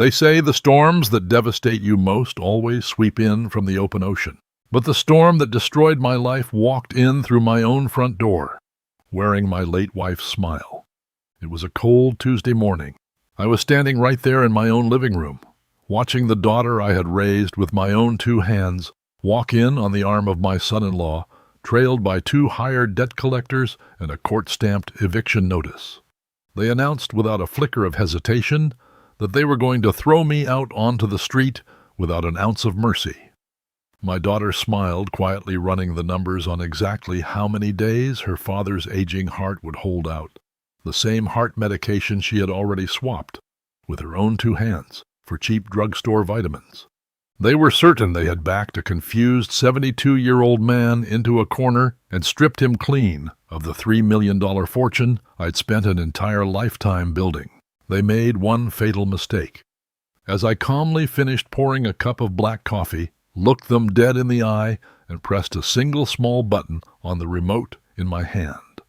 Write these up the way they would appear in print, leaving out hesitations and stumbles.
They say the storms that devastate you most always sweep in from the open ocean. But the storm that destroyed my life walked in through my own front door, wearing my late wife's smile. It was a cold Tuesday morning. I was standing right there in my own living room, watching the daughter I had raised with my own 2 hands walk in on the arm of my son-in-law, trailed by 2 hired debt collectors and a court-stamped eviction notice. They announced without a flicker of hesitation that they were going to throw me out onto the street without an ounce of mercy. My daughter smiled, quietly running the numbers on exactly how many days her father's aging heart would hold out, the same heart medication she had already swapped, with her own 2 hands, for cheap drugstore vitamins. They were certain they had backed a confused 72-year-old man into a corner and stripped him clean of the $3 million fortune I'd spent an entire lifetime building. They made one fatal mistake. As I calmly finished pouring a cup of black coffee, looked them dead in the eye, and pressed a single small button on the remote in my hand,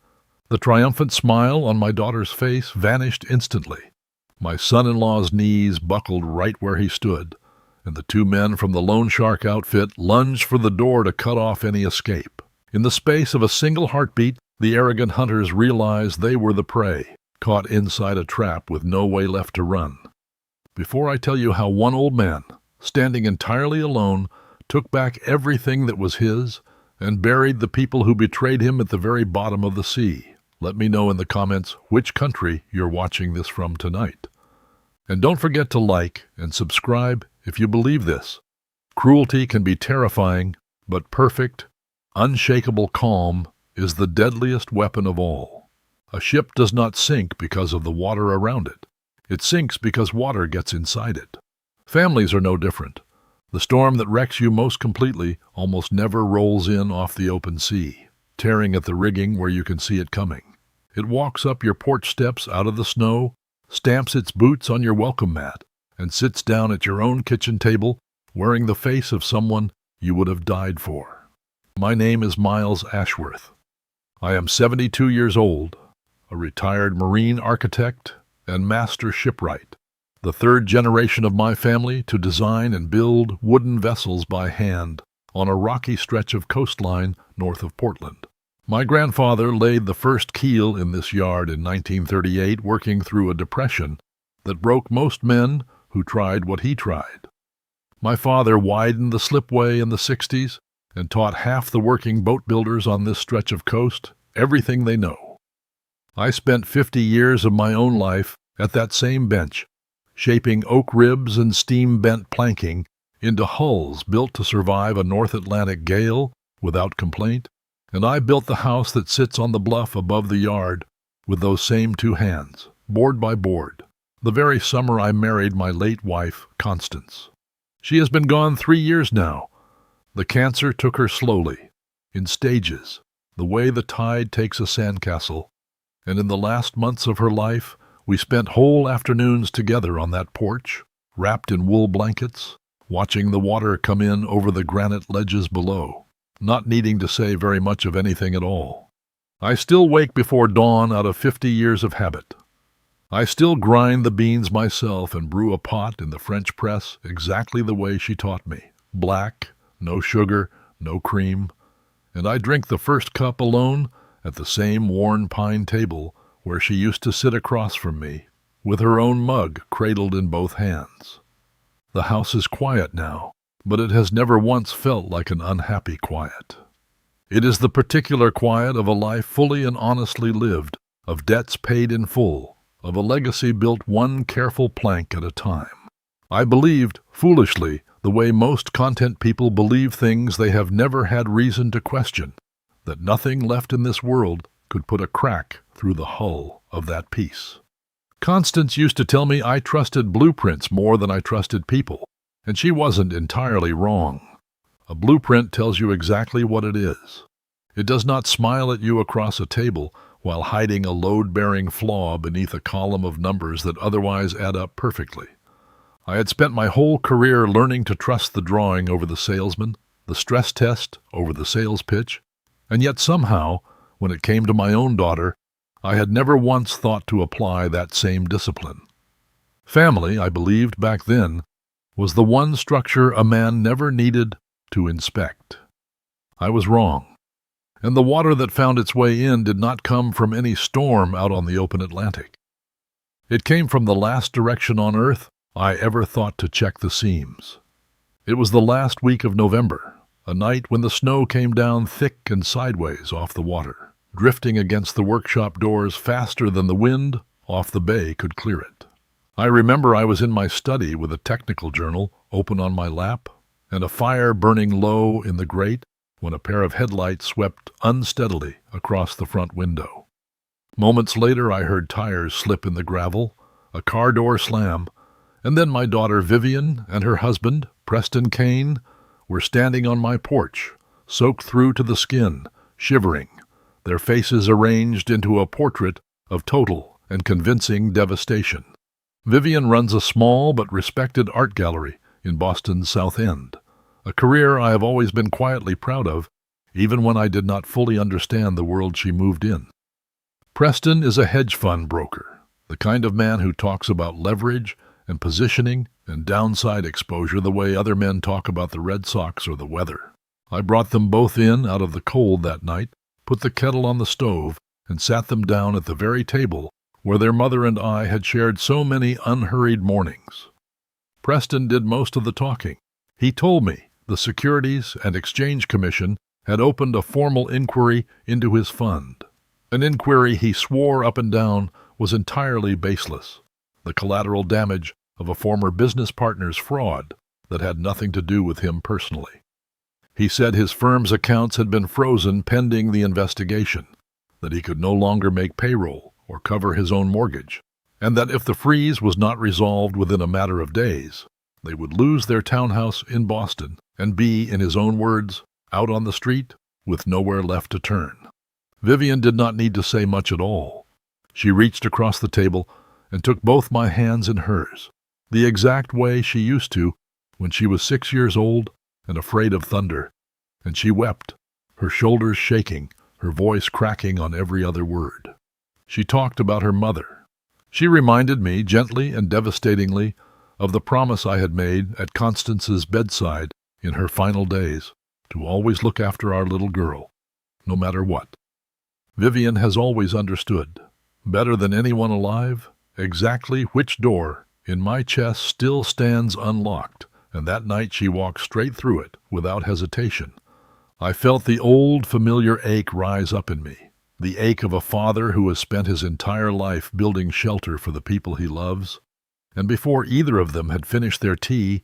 the triumphant smile on my daughter's face vanished instantly. My son-in-law's knees buckled right where he stood, and the 2 men from the loan shark outfit lunged for the door to cut off any escape. In the space of a single heartbeat, the arrogant hunters realized they were the prey, caught inside a trap with no way left to run. Before I tell you how one old man, standing entirely alone, took back everything that was his and buried the people who betrayed him at the very bottom of the sea, let me know in the comments which country you're watching this from tonight. And don't forget to like and subscribe if you believe this. Cruelty can be terrifying, but perfect, unshakable calm is the deadliest weapon of all. A ship does not sink because of the water around it. It sinks because water gets inside it. Families are no different. The storm that wrecks you most completely almost never rolls in off the open sea, tearing at the rigging where you can see it coming. It walks up your porch steps out of the snow, stamps its boots on your welcome mat, and sits down at your own kitchen table wearing the face of someone you would have died for. My name is Miles Ashworth. I am 72 years old, a retired marine architect and master shipwright, the 3rd generation of my family to design and build wooden vessels by hand on a rocky stretch of coastline north of Portland. My grandfather laid the first keel in this yard in 1938, working through a depression that broke most men who tried what he tried. My father widened the slipway in the 60s and taught half the working boat builders on this stretch of coast everything they know. I spent 50 years of my own life at that same bench, shaping oak ribs and steam-bent planking into hulls built to survive a North Atlantic gale without complaint, and I built the house that sits on the bluff above the yard with those same 2 hands, board by board, the very summer I married my late wife, Constance. She has been gone 3 years now. The cancer took her slowly, in stages, the way the tide takes a sandcastle, and in the last months of her life, we spent whole afternoons together on that porch, wrapped in wool blankets, watching the water come in over the granite ledges below, not needing to say very much of anything at all. I still wake before dawn out of 50 years of habit. I still grind the beans myself and brew a pot in the French press exactly the way she taught me. Black, no sugar, no cream. And I drink the first cup alone at the same worn pine table where she used to sit across from me, with her own mug cradled in both hands. The house is quiet now, but it has never once felt like an unhappy quiet. It is the particular quiet of a life fully and honestly lived, of debts paid in full, of a legacy built one careful plank at a time. I believed, foolishly, the way most content people believe things they have never had reason to question, that nothing left in this world could put a crack through the hull of that piece. Constance used to tell me I trusted blueprints more than I trusted people, and she wasn't entirely wrong. A blueprint tells you exactly what it is. It does not smile at you across a table while hiding a load-bearing flaw beneath a column of numbers that otherwise add up perfectly. I had spent my whole career learning to trust the drawing over the salesman, the stress test over the sales pitch, and yet somehow, when it came to my own daughter, I had never once thought to apply that same discipline. Family, I believed back then, was the one structure a man never needed to inspect. I was wrong, and the water that found its way in did not come from any storm out on the open Atlantic. It came from the last direction on earth I ever thought to check the seams. It was the last week of November, a night when the snow came down thick and sideways off the water, drifting against the workshop doors faster than the wind off the bay could clear it. I remember I was in my study with a technical journal open on my lap and a fire burning low in the grate when a pair of headlights swept unsteadily across the front window. Moments later I heard tires slip in the gravel, a car door slam, and then my daughter Vivian and her husband, Preston Kane, were standing on my porch, soaked through to the skin, shivering, their faces arranged into a portrait of total and convincing devastation. Vivian runs a small but respected art gallery in Boston's South End, a career I have always been quietly proud of, even when I did not fully understand the world she moved in. Preston is a hedge fund broker, the kind of man who talks about leverage and positioning and downside exposure the way other men talk about the Red Sox or the weather. I brought them both in out of the cold that night, put the kettle on the stove, and sat them down at the very table where their mother and I had shared so many unhurried mornings. Preston did most of the talking. He told me the Securities and Exchange Commission had opened a formal inquiry into his fund, an inquiry he swore up and down was entirely baseless, the collateral damage of a former business partner's fraud that had nothing to do with him personally. He said his firm's accounts had been frozen pending the investigation, that he could no longer make payroll or cover his own mortgage, and that if the freeze was not resolved within a matter of days, they would lose their townhouse in Boston and be, in his own words, out on the street with nowhere left to turn. Vivian did not need to say much at all. She reached across the table and took both my hands in hers, the exact way she used to when she was 6 years old and afraid of thunder, and she wept, her shoulders shaking, her voice cracking on every other word. She talked about her mother. She reminded me, gently and devastatingly, of the promise I had made at Constance's bedside in her final days, to always look after our little girl, no matter what. Vivian has always understood, better than anyone alive, exactly which door in my chest still stands unlocked, and that night she walked straight through it without hesitation. I felt the old familiar ache rise up in me, the ache of a father who has spent his entire life building shelter for the people he loves, and before either of them had finished their tea,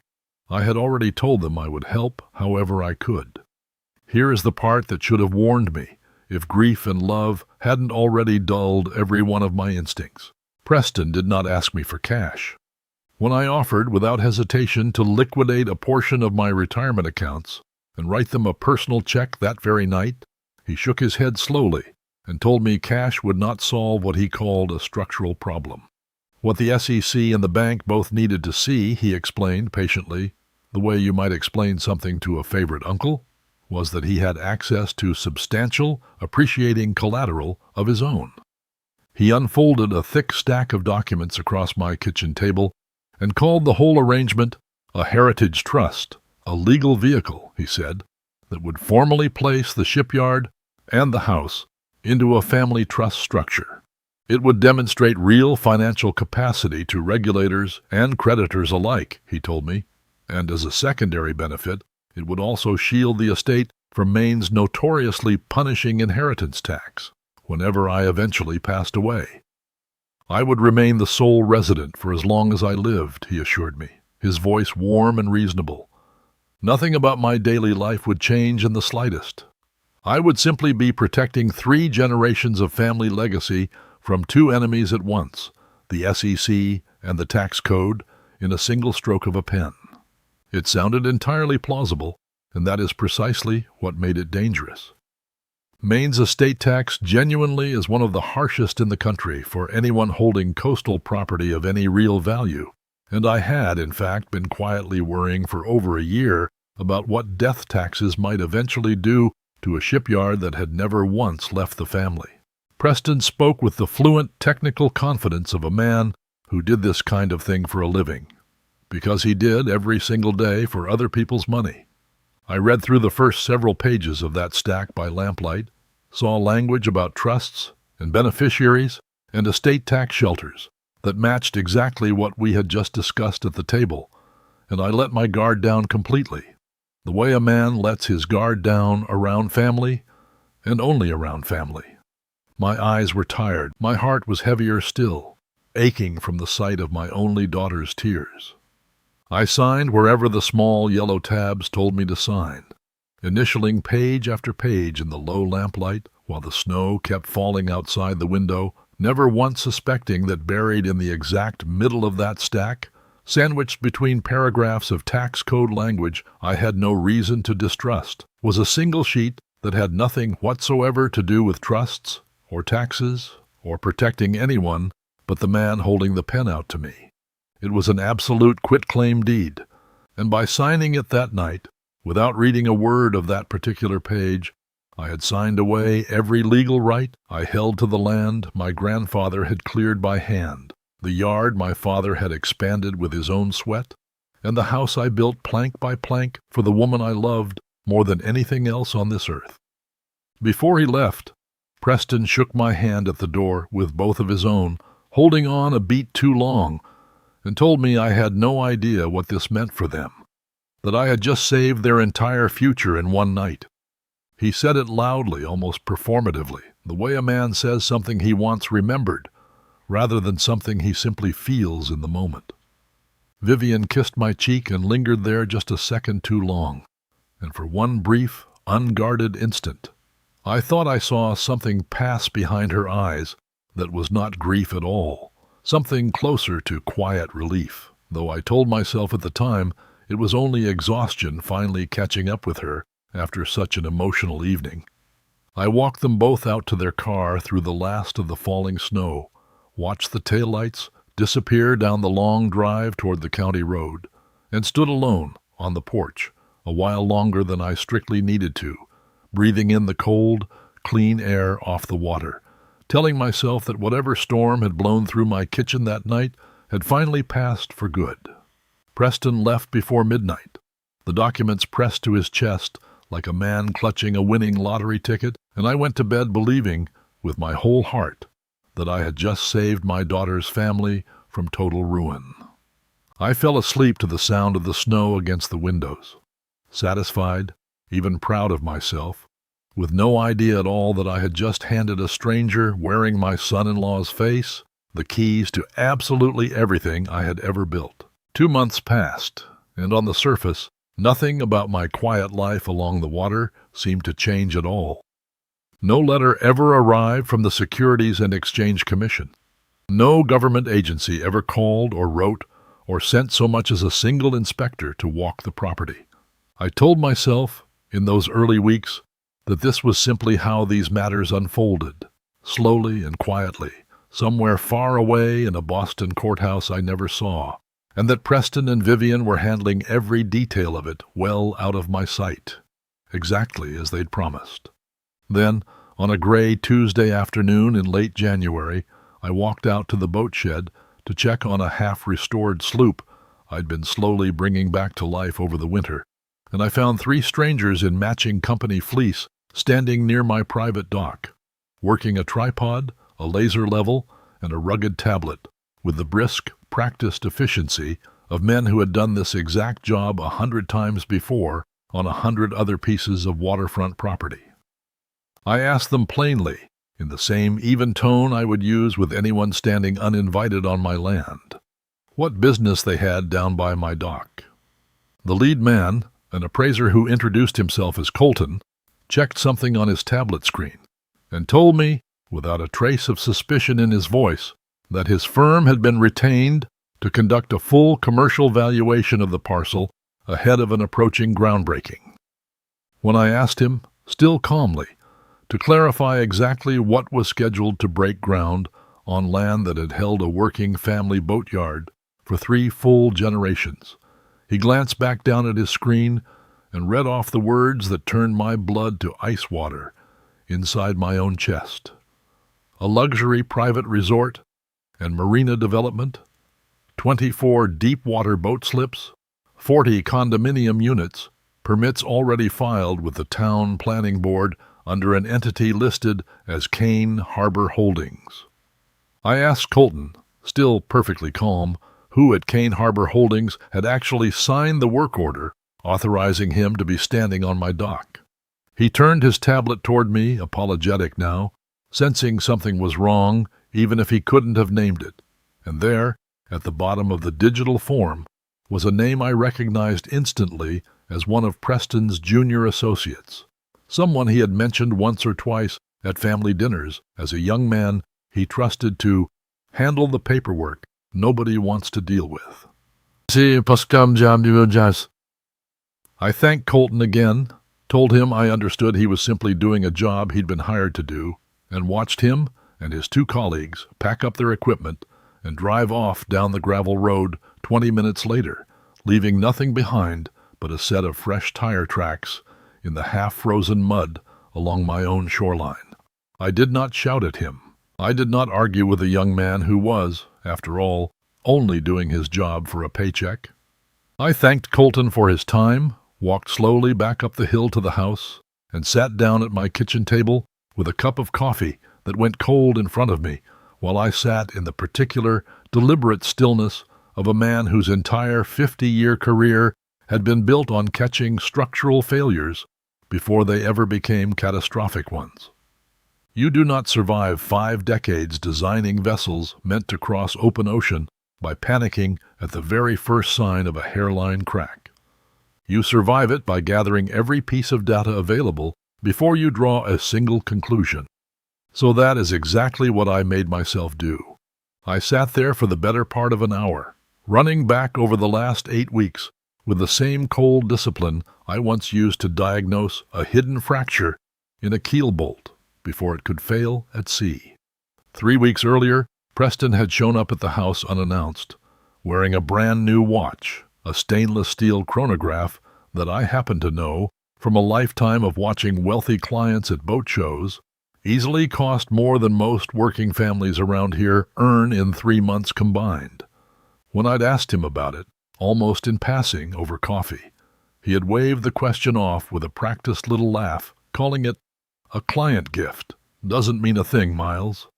I had already told them I would help however I could. Here is the part that should have warned me, if grief and love hadn't already dulled every one of my instincts. Preston did not ask me for cash. When I offered, without hesitation, to liquidate a portion of my retirement accounts and write them a personal check that very night, he shook his head slowly and told me cash would not solve what he called a structural problem. What the SEC and the bank both needed to see, he explained patiently, the way you might explain something to a favorite uncle, was that he had access to substantial, appreciating collateral of his own. He unfolded a thick stack of documents across my kitchen table and called the whole arrangement a heritage trust, a legal vehicle, he said, that would formally place the shipyard and the house into a family trust structure. It would demonstrate real financial capacity to regulators and creditors alike, he told me, and as a secondary benefit, it would also shield the estate from Maine's notoriously punishing inheritance tax whenever I eventually passed away. I would remain the sole resident for as long as I lived, he assured me, his voice warm and reasonable. Nothing about my daily life would change in the slightest. I would simply be protecting 3 generations of family legacy from 2 enemies at once, the SEC and the tax code, in a single stroke of a pen. It sounded entirely plausible, and that is precisely what made it dangerous. Maine's estate tax genuinely is one of the harshest in the country for anyone holding coastal property of any real value, and I had, in fact, been quietly worrying for over a year about what death taxes might eventually do to a shipyard that had never once left the family. Preston spoke with the fluent technical confidence of a man who did this kind of thing for a living, because he did every single day for other people's money. I read through the first several pages of that stack by lamplight, saw language about trusts and beneficiaries and estate tax shelters that matched exactly what we had just discussed at the table, and I let my guard down completely, the way a man lets his guard down around family and only around family. My eyes were tired, my heart was heavier still, aching from the sight of my only daughter's tears. I signed wherever the small yellow tabs told me to sign, initialing page after page in the low lamplight while the snow kept falling outside the window, never once suspecting that buried in the exact middle of that stack, sandwiched between paragraphs of tax code language I had no reason to distrust, was a single sheet that had nothing whatsoever to do with trusts or taxes or protecting anyone but the man holding the pen out to me. It was an absolute quitclaim deed, and by signing it that night, without reading a word of that particular page, I had signed away every legal right I held to the land my grandfather had cleared by hand, the yard my father had expanded with his own sweat, and the house I built plank by plank for the woman I loved more than anything else on this earth. Before he left, Preston shook my hand at the door with both of his own, holding on a beat too long, and told me I had no idea what this meant for them, that I had just saved their entire future in one night. He said it loudly, almost performatively, the way a man says something he wants remembered, rather than something he simply feels in the moment. Vivian kissed my cheek and lingered there just a second too long, and for one brief, unguarded instant, I thought I saw something pass behind her eyes that was not grief at all, something closer to quiet relief, though I told myself at the time it was only exhaustion finally catching up with her after such an emotional evening. I walked them both out to their car through the last of the falling snow, watched the taillights disappear down the long drive toward the county road, and stood alone on the porch a while longer than I strictly needed to, breathing in the cold, clean air off the water, telling myself that whatever storm had blown through my kitchen that night had finally passed for good. Preston left before midnight, the documents pressed to his chest like a man clutching a winning lottery ticket, and I went to bed believing, with my whole heart, that I had just saved my daughter's family from total ruin. I fell asleep to the sound of the snow against the windows, satisfied, even proud of myself, with no idea at all that I had just handed a stranger wearing my son-in-law's face the keys to absolutely everything I had ever built. 2 months passed, and on the surface, nothing about my quiet life along the water seemed to change at all. No letter ever arrived from the Securities and Exchange Commission. No government agency ever called or wrote or sent so much as a single inspector to walk the property. I told myself, in those early weeks, that this was simply how these matters unfolded, slowly and quietly, somewhere far away in a Boston courthouse I never saw, and that Preston and Vivian were handling every detail of it well out of my sight, exactly as they'd promised. Then, on a gray Tuesday afternoon in late January, I walked out to the boat shed to check on a half-restored sloop I'd been slowly bringing back to life over the winter, and I found 3 strangers in matching company fleece standing near my private dock, working a tripod, a laser level, and a rugged tablet, with the brisk, practiced efficiency of men who had done this exact job 100 times before on 100 other pieces of waterfront property. I asked them plainly, in the same even tone I would use with anyone standing uninvited on my land, what business they had down by my dock. The lead man, an appraiser who introduced himself as Colton, checked something on his tablet screen and told me, without a trace of suspicion in his voice, that his firm had been retained to conduct a full commercial valuation of the parcel ahead of an approaching groundbreaking. When I asked him, still calmly, to clarify exactly what was scheduled to break ground on land that had held a working family boatyard for 3 full generations, he glanced back down at his screen and read off the words that turned my blood to ice water inside my own chest. A luxury private resort and marina development 24 deep-water boat slips, 40 condominium units, permits already filed with the Town Planning Board under an entity listed as Kane Harbor Holdings. I asked Colton, still perfectly calm, who at Kane Harbor Holdings had actually signed the work order authorizing him to be standing on my dock. He turned his tablet toward me, apologetic now, sensing something was wrong even if he couldn't have named it. And there, at the bottom of the digital form, was a name I recognized instantly as one of Preston's junior associates, someone he had mentioned once or twice at family dinners as a young man he trusted to handle the paperwork nobody wants to deal with. I thanked Colton again, told him I understood he was simply doing a job he'd been hired to do, and watched him and his 2 colleagues pack up their equipment and drive off down the gravel road 20 minutes later, leaving nothing behind but a set of fresh tire tracks in the half-frozen mud along my own shoreline. I did not shout at him. I did not argue with a young man who was, after all, only doing his job for a paycheck. I thanked Colton for his time, walked slowly back up the hill to the house, and sat down at my kitchen table with a cup of coffee that went cold in front of me while I sat in the particular, deliberate stillness of a man whose entire 50-year career had been built on catching structural failures before they ever became catastrophic ones. You do not survive 5 decades designing vessels meant to cross open ocean by panicking at the very first sign of a hairline crack. You survive it by gathering every piece of data available before you draw a single conclusion. So that is exactly what I made myself do. I sat there for the better part of an hour, running back over the last 8 weeks with the same cold discipline I once used to diagnose a hidden fracture in a keel bolt before it could fail at sea. 3 weeks earlier, Preston had shown up at the house unannounced, wearing a brand new watch, a stainless steel chronograph that I happened to know from a lifetime of watching wealthy clients at boat shows, easily cost more than most working families around here earn in 3 months combined. When I'd asked him about it, almost in passing over coffee, he had waved the question off with a practiced little laugh, calling it a client gift. Doesn't mean a thing, Miles.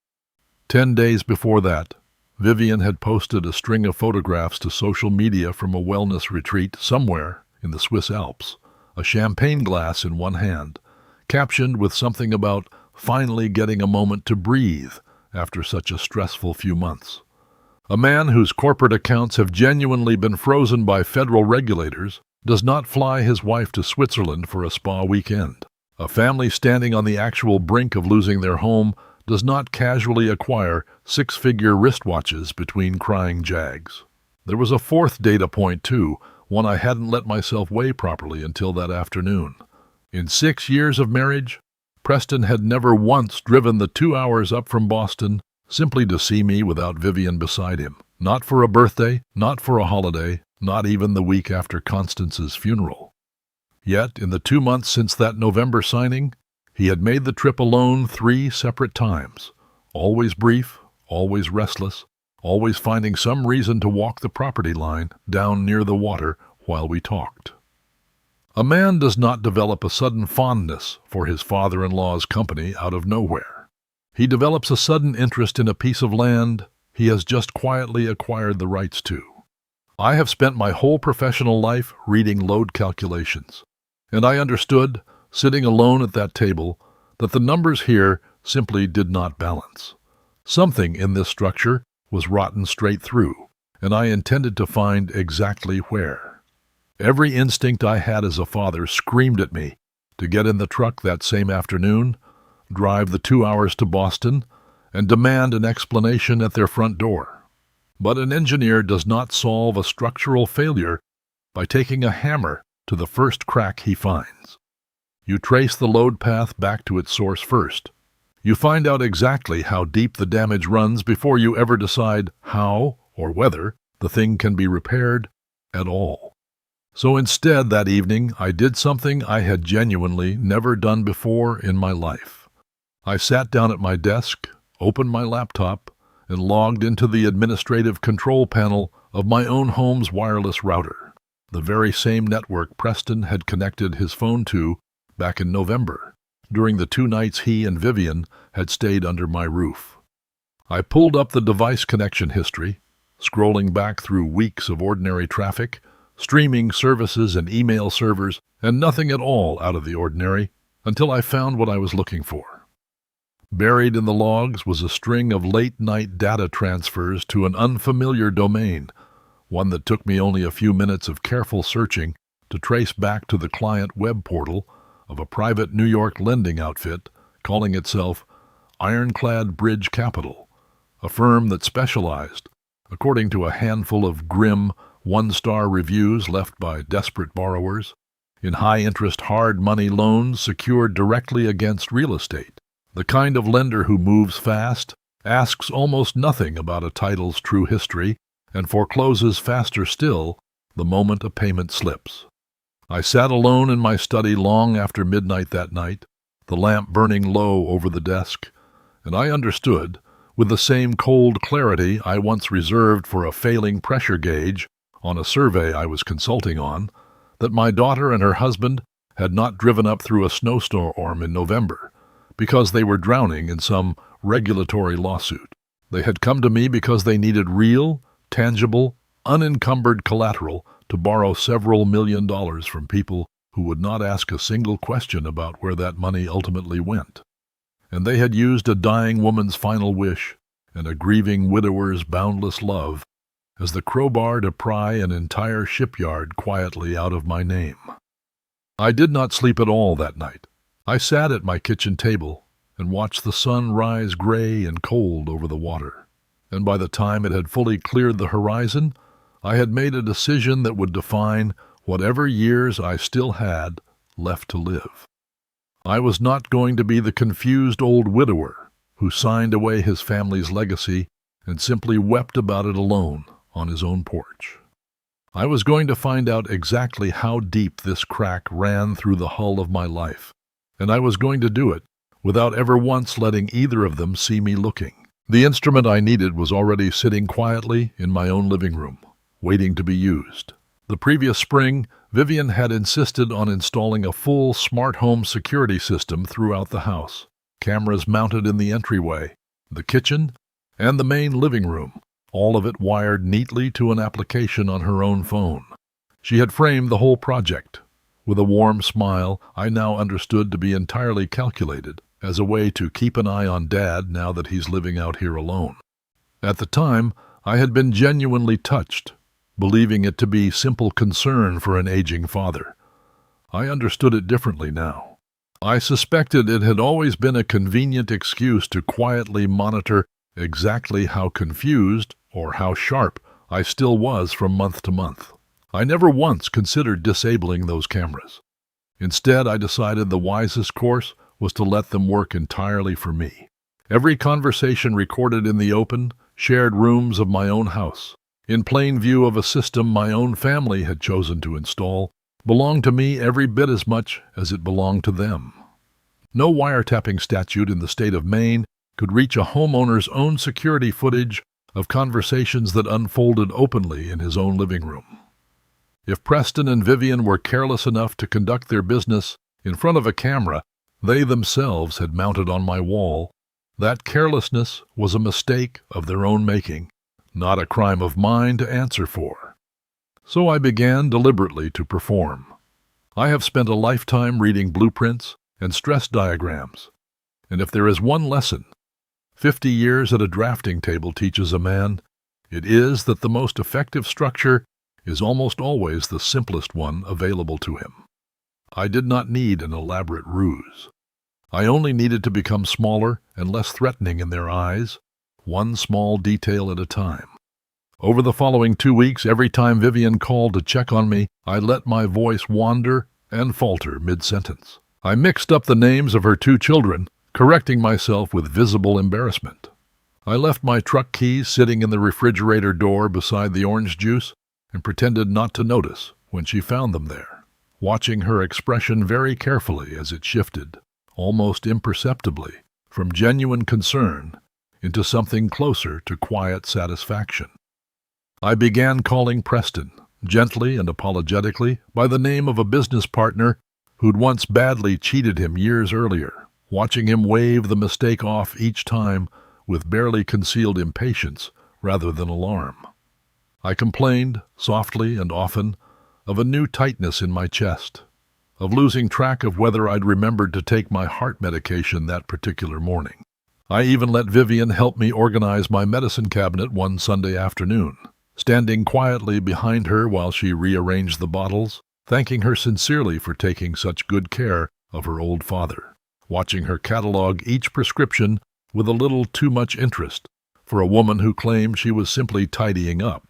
10 days before that, Vivian had posted a string of photographs to social media from a wellness retreat somewhere in the Swiss Alps, a champagne glass in one hand, captioned with something about finally getting a moment to breathe after such a stressful few months. A man whose corporate accounts have genuinely been frozen by federal regulators does not fly his wife to Switzerland for a spa weekend. A family standing on the actual brink of losing their home does not casually acquire 6-figure wristwatches between crying jags. There was a 4th data point, too, one I hadn't let myself weigh properly until that afternoon. In 6 years of marriage, Preston had never once driven the 2 hours up from Boston simply to see me without Vivian beside him. Not for a birthday, not for a holiday, not even the week after Constance's funeral. Yet, in the 2 months since that November signing, he had made the trip alone 3 separate times, always brief, always restless, always finding some reason to walk the property line down near the water while we talked. A man does not develop a sudden fondness for his father-in-law's company out of nowhere. He develops a sudden interest in a piece of land he has just quietly acquired the rights to. I have spent my whole professional life reading load calculations, and I understood, sitting alone at that table, that the numbers here simply did not balance. Something in this structure was rotten straight through, and I intended to find exactly where. Every instinct I had as a father screamed at me to get in the truck that same afternoon, drive the 2 hours to Boston, and demand an explanation at their front door. But an engineer does not solve a structural failure by taking a hammer to the first crack he finds. You trace the load path back to its source first. You find out exactly how deep the damage runs before you ever decide how or whether the thing can be repaired at all. So instead, that evening, I did something I had genuinely never done before in my life. I sat down at my desk, opened my laptop, and logged into the administrative control panel of my own home's wireless router, the very same network Preston had connected his phone to back in November, during the 2 nights he and Vivian had stayed under my roof. I pulled up the device connection history, scrolling back through weeks of ordinary traffic, streaming services and email servers, and nothing at all out of the ordinary, until I found what I was looking for. Buried in the logs was a string of late-night data transfers to an unfamiliar domain, one that took me only a few minutes of careful searching to trace back to the client web portal of a private New York lending outfit calling itself Ironclad Bridge Capital, a firm that specialized, according to a handful of grim, one-star reviews left by desperate borrowers, in high-interest hard money loans secured directly against real estate, the kind of lender who moves fast, asks almost nothing about a title's true history, and forecloses faster still the moment a payment slips. I sat alone in my study long after midnight that night, the lamp burning low over the desk, and I understood, with the same cold clarity I once reserved for a failing pressure gauge on a survey I was consulting on, that my daughter and her husband had not driven up through a snowstorm in November because they were drowning in some regulatory lawsuit. They had come to me because they needed real, tangible, unencumbered collateral to borrow several $1 million from people who would not ask a single question about where that money ultimately went. And they had used a dying woman's final wish and a grieving widower's boundless love as the crowbar to pry an entire shipyard quietly out of my name. I did not sleep at all that night. I sat at my kitchen table and watched the sun rise gray and cold over the water, and by the time it had fully cleared the horizon, I had made a decision that would define whatever years I still had left to live. I was not going to be the confused old widower who signed away his family's legacy and simply wept about it alone on his own porch. I was going to find out exactly how deep this crack ran through the hull of my life, and I was going to do it without ever once letting either of them see me looking. The instrument I needed was already sitting quietly in my own living room, waiting to be used. The previous spring, Vivian had insisted on installing a full smart home security system throughout the house, cameras mounted in the entryway, the kitchen, and the main living room, all of it wired neatly to an application on her own phone. She had framed the whole project, with a warm smile I now understood to be entirely calculated as a way to keep an eye on Dad now that he's living out here alone. At the time, I had been genuinely touched, believing it to be simple concern for an aging father. I understood it differently now. I suspected it had always been a convenient excuse to quietly monitor exactly how confused or how sharp I still was from month to month. I never once considered disabling those cameras. Instead, I decided the wisest course was to let them work entirely for me. Every conversation recorded in the open, shared rooms of my own house, in plain view of a system my own family had chosen to install, belonged to me every bit as much as it belonged to them. No wiretapping statute in the state of Maine could reach a homeowner's own security footage of conversations that unfolded openly in his own living room. If Preston and Vivian were careless enough to conduct their business in front of a camera they themselves had mounted on my wall, that carelessness was a mistake of their own making, not a crime of mine to answer for. So I began deliberately to perform. I have spent a lifetime reading blueprints and stress diagrams, and if there is one lesson 50 years at a drafting table teaches a man, it is that the most effective structure is almost always the simplest one available to him. I did not need an elaborate ruse. I only needed to become smaller and less threatening in their eyes, one small detail at a time. Over the following 2 weeks, every time Vivian called to check on me, I let my voice wander and falter mid-sentence. I mixed up the names of her 2 children, correcting myself with visible embarrassment. I left my truck keys sitting in the refrigerator door beside the orange juice and pretended not to notice when she found them there, watching her expression very carefully as it shifted, almost imperceptibly, from genuine concern into something closer to quiet satisfaction. I began calling Preston, gently and apologetically, by the name of a business partner who'd once badly cheated him years earlier, watching him wave the mistake off each time with barely concealed impatience rather than alarm. I complained, softly and often, of a new tightness in my chest, of losing track of whether I'd remembered to take my heart medication that particular morning. I even let Vivian help me organize my medicine cabinet one Sunday afternoon, standing quietly behind her while she rearranged the bottles, thanking her sincerely for taking such good care of her old father, watching her catalog each prescription with a little too much interest for a woman who claimed she was simply tidying up.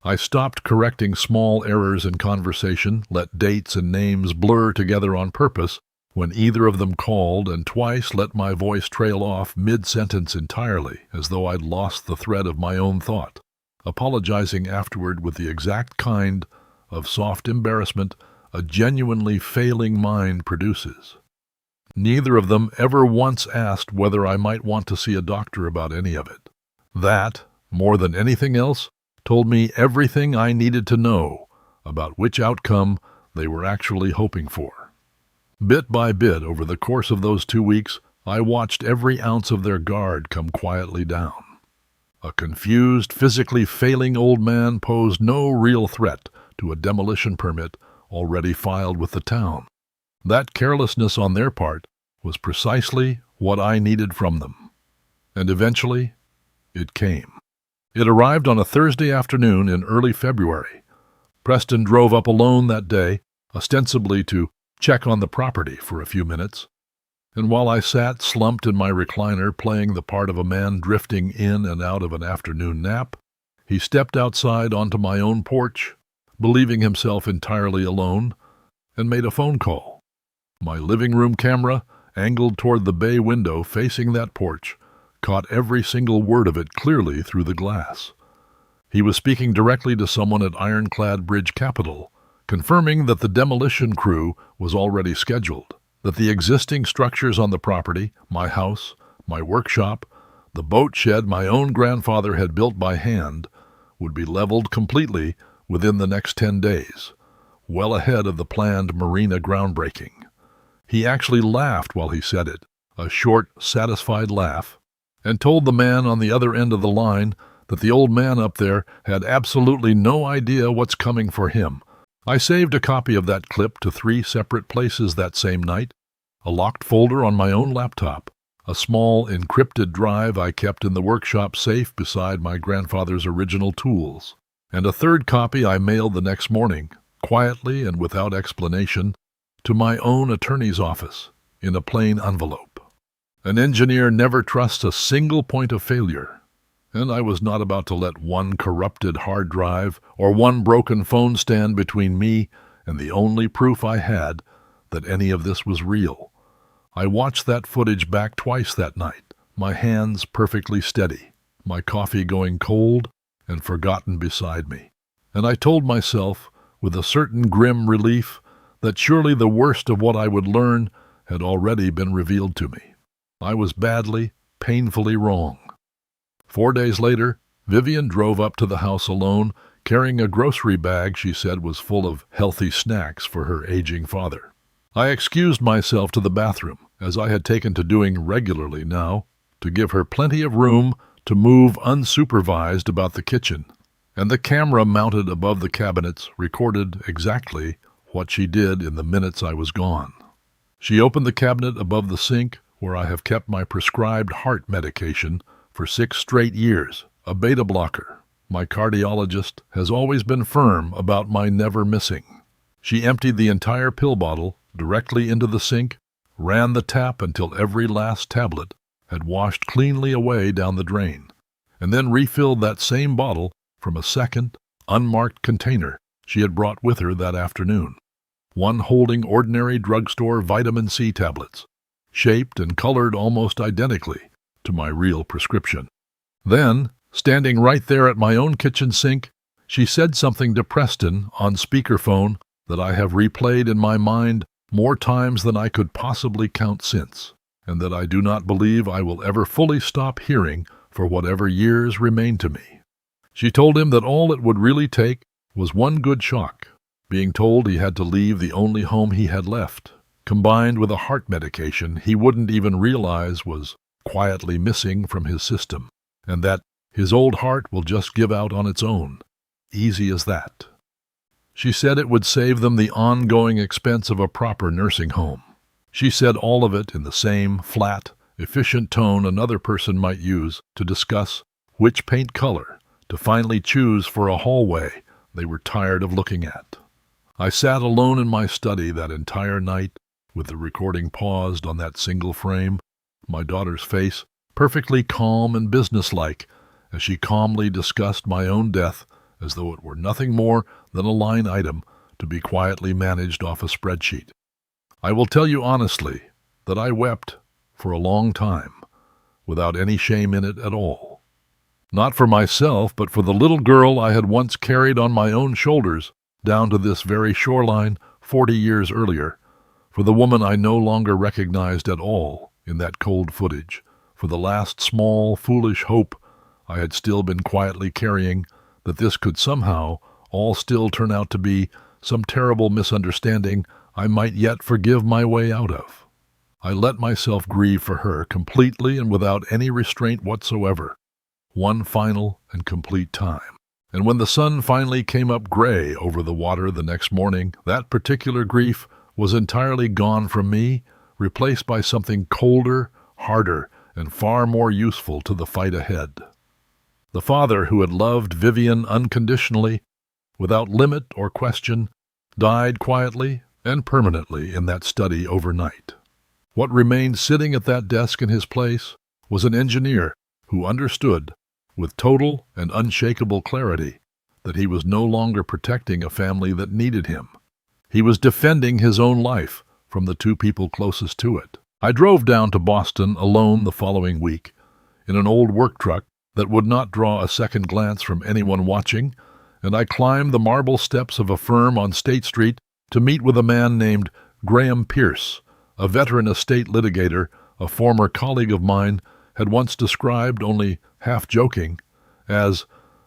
I stopped correcting small errors in conversation, let dates and names blur together on purpose when either of them called, and twice let my voice trail off mid-sentence entirely, as though I'd lost the thread of my own thought, apologizing afterward with the exact kind of soft embarrassment a genuinely failing mind produces. Neither of them ever once asked whether I might want to see a doctor about any of it. That, more than anything else, told me everything I needed to know about which outcome they were actually hoping for. Bit by bit, over the course of those 2 weeks, I watched every ounce of their guard come quietly down. A confused, physically failing old man posed no real threat to a demolition permit already filed with the town. That carelessness on their part was precisely what I needed from them. And eventually, it came. It arrived on a Thursday afternoon in early February. Preston drove up alone that day, ostensibly to check on the property for a few minutes, and while I sat slumped in my recliner playing the part of a man drifting in and out of an afternoon nap, he stepped outside onto my own porch, believing himself entirely alone, and made a phone call. My living room camera, angled toward the bay window facing that porch, caught every single word of it clearly through the glass. He was speaking directly to someone at Ironclad Bridge Capital, confirming that the demolition crew was already scheduled, that the existing structures on the property, my house, my workshop, the boat shed my own grandfather had built by hand, would be leveled completely within the next 10 days, well ahead of the planned marina groundbreaking. He actually laughed while he said it, a short, satisfied laugh, and told the man on the other end of the line that the old man up there had absolutely no idea what's coming for him. I saved a copy of that clip to 3 separate places that same night: a locked folder on my own laptop, a small encrypted drive I kept in the workshop safe beside my grandfather's original tools, and a third copy I mailed the next morning, quietly and without explanation, to my own attorney's office in a plain envelope. An engineer never trusts a single point of failure, and I was not about to let one corrupted hard drive or one broken phone stand between me and the only proof I had that any of this was real. I watched that footage back twice that night, my hands perfectly steady, my coffee going cold and forgotten beside me, and I told myself, with a certain grim relief, that surely the worst of what I would learn had already been revealed to me. I was badly, painfully wrong. 4 days later, Vivian drove up to the house alone, carrying a grocery bag she said was full of healthy snacks for her aging father. I excused myself to the bathroom, as I had taken to doing regularly now, to give her plenty of room to move unsupervised about the kitchen, and the camera mounted above the cabinets recorded exactly what she did in the minutes I was gone. She opened the cabinet above the sink, where I have kept my prescribed heart medication for 6 straight years, a beta blocker. My cardiologist has always been firm about my never missing. She emptied the entire pill bottle directly into the sink, ran the tap until every last tablet had washed cleanly away down the drain, and then refilled that same bottle from a second, unmarked container she had brought with her that afternoon, one holding ordinary drugstore vitamin C tablets, shaped and colored almost identically to my real prescription. Then, standing right there at my own kitchen sink, she said something to Preston on speakerphone that I have replayed in my mind more times than I could possibly count since, and that I do not believe I will ever fully stop hearing for whatever years remain to me. She told him that all it would really take was one good shock, being told he had to leave the only home he had left, combined with a heart medication he wouldn't even realize was quietly missing from his system, and that his old heart will just give out on its own. Easy as that. She said it would save them the ongoing expense of a proper nursing home. She said all of it in the same flat, efficient tone another person might use to discuss which paint color to finally choose for a hallway they were tired of looking at. I sat alone in my study that entire night, with the recording paused on that single frame, my daughter's face perfectly calm and businesslike as she calmly discussed my own death as though it were nothing more than a line item to be quietly managed off a spreadsheet. I will tell you honestly that I wept for a long time, without any shame in it at all. Not for myself, but for the little girl I had once carried on my own shoulders down to this very shoreline 40 years earlier, for the woman I no longer recognized at all in that cold footage, for the last small, foolish hope I had still been quietly carrying that this could somehow all still turn out to be some terrible misunderstanding I might yet forgive my way out of. I let myself grieve for her completely and without any restraint whatsoever, one final and complete time. And when the sun finally came up gray over the water the next morning, that particular grief was entirely gone from me, replaced by something colder, harder, and far more useful to the fight ahead. The father who had loved Vivian unconditionally, without limit or question, died quietly and permanently in that study overnight. What remained sitting at that desk in his place was an engineer who understood, with total and unshakable clarity, that he was no longer protecting a family that needed him. He was defending his own life from the two people closest to it. I drove down to Boston alone the following week, in an old work truck that would not draw a second glance from anyone watching, and I climbed the marble steps of a firm on State Street to meet with a man named Graham Pierce, a veteran estate litigator a former colleague of mine had once described, only half joking, as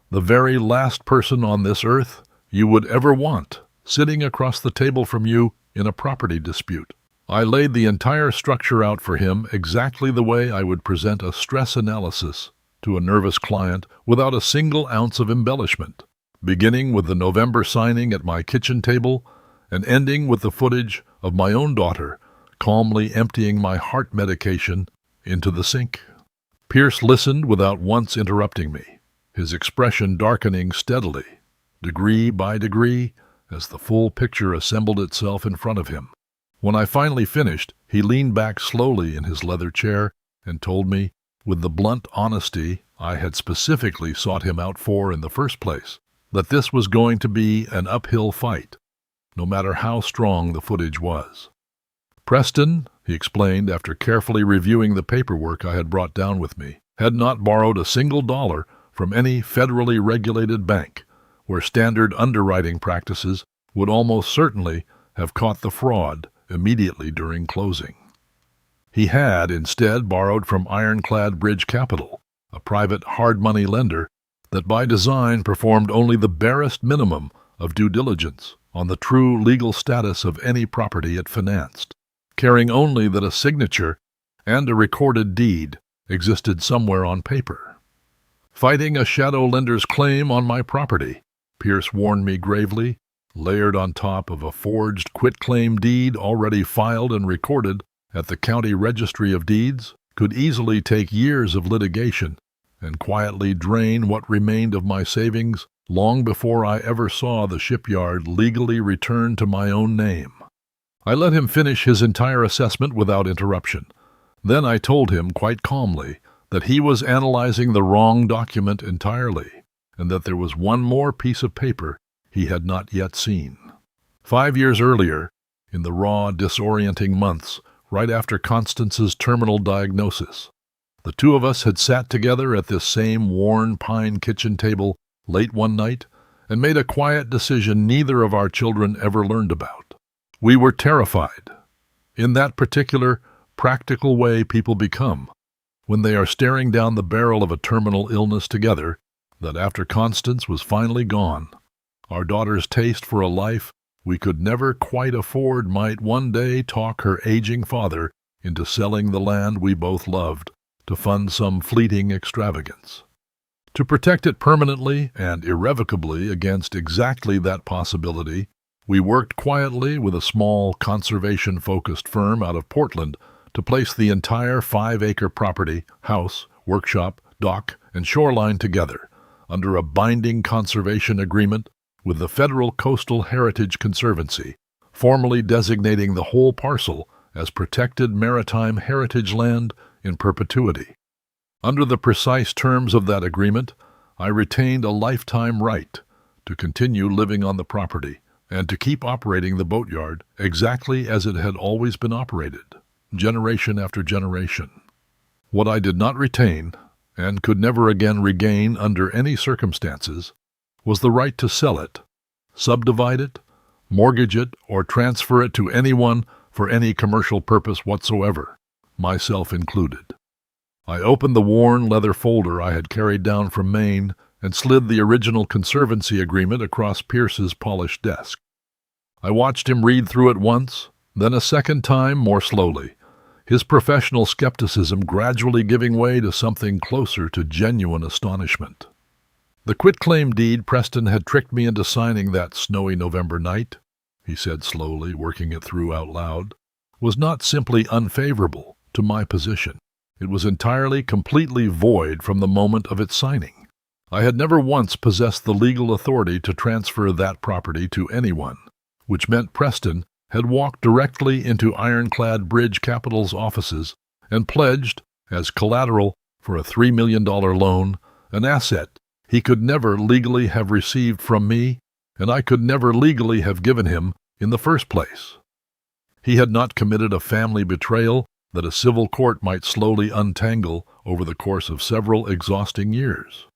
the very last person on this earth you would ever want sitting across the table from you in a property dispute. I laid the entire structure out for him exactly the way I would present a stress analysis to a nervous client without a single ounce of embellishment, beginning with the November signing at my kitchen table and ending with the footage of my own daughter calmly emptying my heart medication into the sink. Pierce listened without once interrupting me, his expression darkening steadily, degree by degree, as the full picture assembled itself in front of him. When I finally finished, he leaned back slowly in his leather chair and told me, with the blunt honesty I had specifically sought him out for in the first place, that this was going to be an uphill fight, no matter how strong the footage was. Preston, he explained after carefully reviewing the paperwork I had brought down with me, had not borrowed a single dollar from any federally regulated bank, where standard underwriting practices would almost certainly have caught the fraud immediately during closing. He had instead borrowed from Ironclad Bridge Capital, a private hard money lender that by design performed only the barest minimum of due diligence on the true legal status of any property it financed, caring only that a signature and a recorded deed existed somewhere on paper. Fighting a shadow lender's claim on my property, Pierce warned me gravely, layered on top of a forged quitclaim deed already filed and recorded at the county registry of deeds, could easily take years of litigation and quietly drain what remained of my savings long before I ever saw the shipyard legally return to my own name. I let him finish his entire assessment without interruption. Then I told him quite calmly that he was analyzing the wrong document entirely, and that there was one more piece of paper he had not yet seen. 5 years earlier, in the raw, disorienting months right after Constance's terminal diagnosis, the two of us had sat together at this same worn pine kitchen table late one night and made a quiet decision neither of our children ever learned about. We were terrified, in that particular, practical way people become when they are staring down the barrel of a terminal illness together, that after Constance was finally gone, our daughter's taste for a life we could never quite afford might one day talk her aging father into selling the land we both loved to fund some fleeting extravagance. To protect it permanently and irrevocably against exactly that possibility, we worked quietly with a small conservation-focused firm out of Portland to place the entire 5-acre property, house, workshop, dock, and shoreline together under a binding conservation agreement with the Federal Coastal Heritage Conservancy, formally designating the whole parcel as protected maritime heritage land in perpetuity. Under the precise terms of that agreement, I retained a lifetime right to continue living on the property and to keep operating the boatyard exactly as it had always been operated, generation after generation. What I did not retain, and could never again regain under any circumstances, was the right to sell it, subdivide it, mortgage it, or transfer it to anyone for any commercial purpose whatsoever, myself included. I opened the worn leather folder I had carried down from Maine and slid the original conservancy agreement across Pierce's polished desk. I watched him read through it once, then a second time more slowly, his professional skepticism gradually giving way to something closer to genuine astonishment. The quitclaim deed Preston had tricked me into signing that snowy November night, he said slowly, working it through out loud, was not simply unfavorable to my position. It was entirely, completely void from the moment of its signing. I had never once possessed the legal authority to transfer that property to anyone, which meant Preston had walked directly into Ironclad Bridge Capital's offices and pledged, as collateral for a $3 million loan, an asset he could never legally have received from me, and I could never legally have given him in the first place. He had not committed a family betrayal that a civil court might slowly untangle over the course of several exhausting years.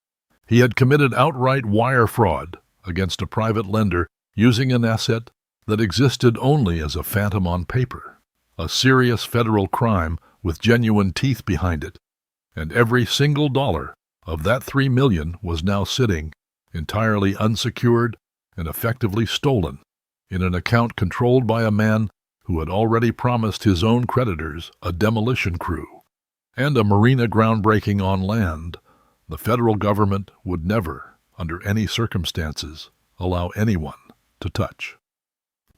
He had committed outright wire fraud against a private lender using an asset that existed only as a phantom on paper, a serious federal crime with genuine teeth behind it, and every single dollar of that $3 million was now sitting, entirely unsecured and effectively stolen, in an account controlled by a man who had already promised his own creditors a demolition crew and a marina groundbreaking on land the federal government would never, under any circumstances, allow anyone to touch.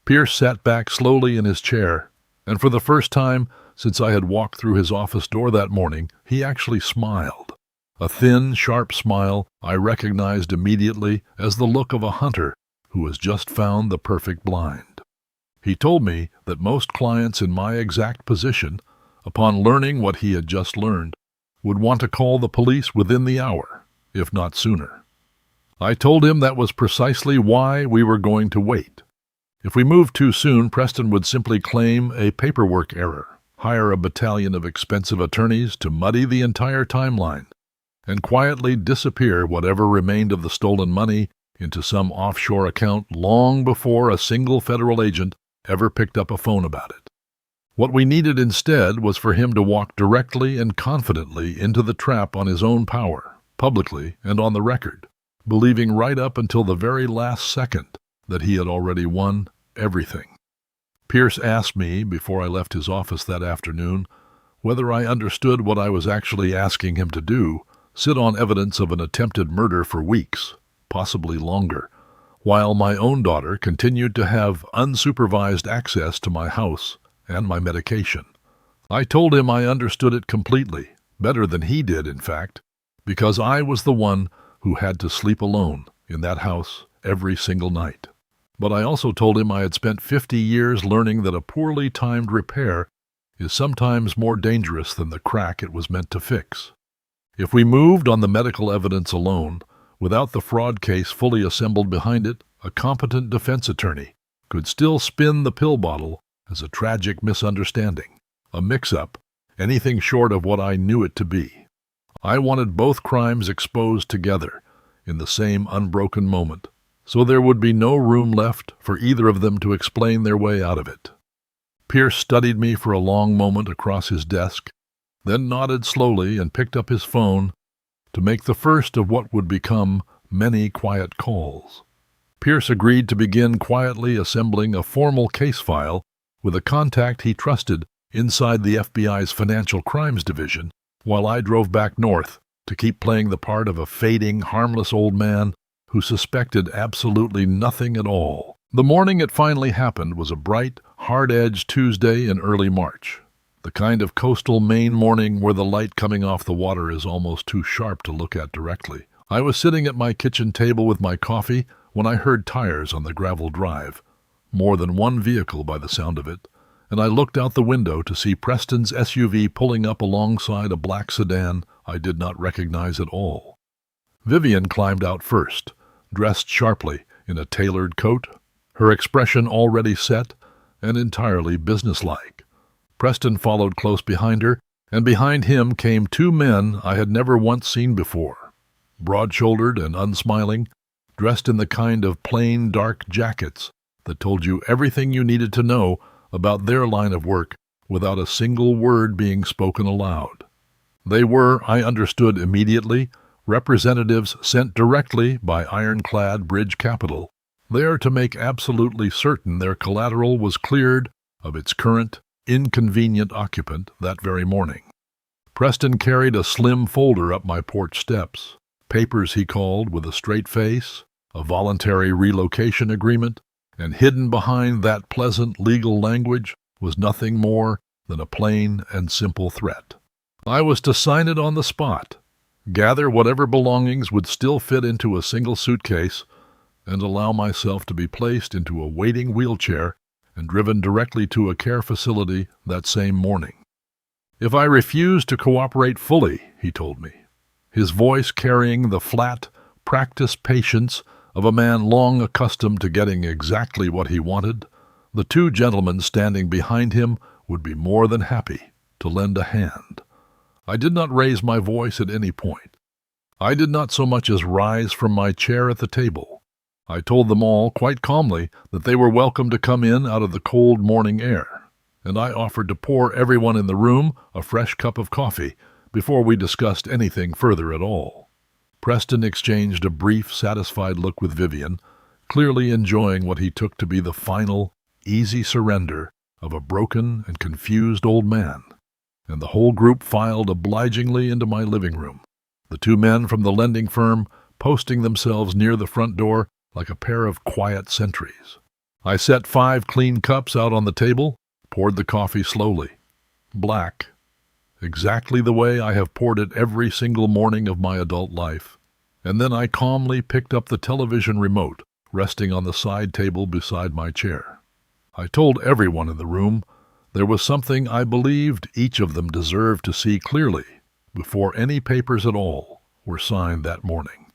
Pierce sat back slowly in his chair, and for the first time since I had walked through his office door that morning, he actually smiled. A thin, sharp smile I recognized immediately as the look of a hunter who has just found the perfect blind. He told me that most clients in my exact position, upon learning what he had just learned, would want to call the police within the hour, if not sooner. I told him that was precisely why we were going to wait. If we moved too soon, Preston would simply claim a paperwork error, hire a battalion of expensive attorneys to muddy the entire timeline, and quietly disappear whatever remained of the stolen money into some offshore account long before a single federal agent ever picked up a phone about it. What we needed instead was for him to walk directly and confidently into the trap on his own power, publicly and on the record, believing right up until the very last second that he had already won everything. Pierce asked me, before I left his office that afternoon, whether I understood what I was actually asking him to do, sit on evidence of an attempted murder for weeks, possibly longer, while my own daughter continued to have unsupervised access to my house and my medication. I told him I understood it completely, better than he did, in fact, because I was the one who had to sleep alone in that house every single night. But I also told him I had spent 50 years learning that a poorly timed repair is sometimes more dangerous than the crack it was meant to fix. If we moved on the medical evidence alone, without the fraud case fully assembled behind it, a competent defense attorney could still spin the pill bottle as a tragic misunderstanding, a mix-up, anything short of what I knew it to be. I wanted both crimes exposed together in the same unbroken moment, so there would be no room left for either of them to explain their way out of it. Pierce studied me for a long moment across his desk, then nodded slowly and picked up his phone, to make the first of what would become many quiet calls. Pierce agreed to begin quietly assembling a formal case file with a contact he trusted inside the FBI's Financial Crimes Division, while I drove back north to keep playing the part of a fading, harmless old man who suspected absolutely nothing at all. The morning it finally happened was a bright, hard-edged Tuesday in early March, the kind of coastal Maine morning where the light coming off the water is almost too sharp to look at directly. I was sitting at my kitchen table with my coffee when I heard tires on the gravel drive, more than one vehicle by the sound of it, and I looked out the window to see Preston's SUV pulling up alongside a black sedan I did not recognize at all. Vivian climbed out first, dressed sharply in a tailored coat, her expression already set and entirely businesslike. Preston followed close behind her, and behind him came two men I had never once seen before, broad-shouldered and unsmiling, dressed in the kind of plain, dark jackets that told you everything you needed to know about their line of work without a single word being spoken aloud. They were, I understood immediately, representatives sent directly by Ironclad Bridge Capital, there to make absolutely certain their collateral was cleared of its current, inconvenient occupant that very morning. Preston carried a slim folder up my porch steps, papers he called with a straight face, a voluntary relocation agreement, and hidden behind that pleasant legal language was nothing more than a plain and simple threat. I was to sign it on the spot, gather whatever belongings would still fit into a single suitcase, and allow myself to be placed into a waiting wheelchair and driven directly to a care facility that same morning. If I refused to cooperate fully, he told me, his voice carrying the flat, practiced patience of a man long accustomed to getting exactly what he wanted, the two gentlemen standing behind him would be more than happy to lend a hand. I did not raise my voice at any point. I did not so much as rise from my chair at the table. I told them all quite calmly that they were welcome to come in out of the cold morning air, and I offered to pour everyone in the room a fresh cup of coffee before we discussed anything further at all. Preston exchanged a brief, satisfied look with Vivian, clearly enjoying what he took to be the final, easy surrender of a broken and confused old man, and the whole group filed obligingly into my living room, the two men from the lending firm posting themselves near the front door like a pair of quiet sentries. I set 5 clean cups out on the table, poured the coffee slowly, black, exactly the way I have poured it every single morning of my adult life, and then I calmly picked up the television remote resting on the side table beside my chair. I told everyone in the room there was something I believed each of them deserved to see clearly before any papers at all were signed that morning.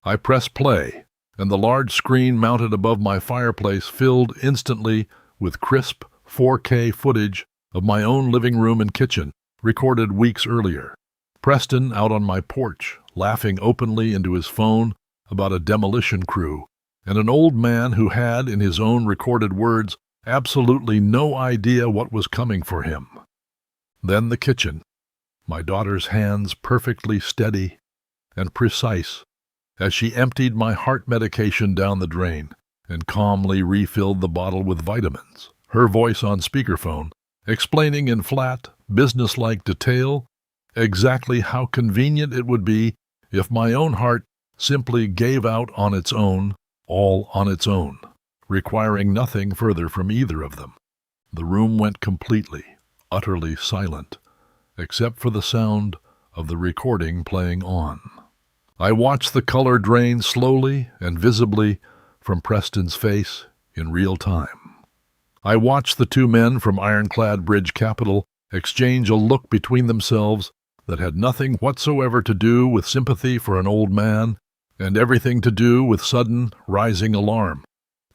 I pressed play, and the large screen mounted above my fireplace filled instantly with crisp 4K footage of my own living room and kitchen, recorded weeks earlier. Preston out on my porch, laughing openly into his phone about a demolition crew, and an old man who had, in his own recorded words, absolutely no idea what was coming for him. Then the kitchen, my daughter's hands perfectly steady and precise as she emptied my heart medication down the drain and calmly refilled the bottle with vitamins, her voice on speakerphone, explaining in flat, businesslike detail exactly how convenient it would be if my own heart simply gave out on its own, all on its own, requiring nothing further from either of them. The room went completely, utterly silent, except for the sound of the recording playing on. I watched the color drain slowly and visibly from Preston's face in real time. I watched the two men from Ironclad Bridge Capital exchange a look between themselves that had nothing whatsoever to do with sympathy for an old man and everything to do with sudden, rising alarm,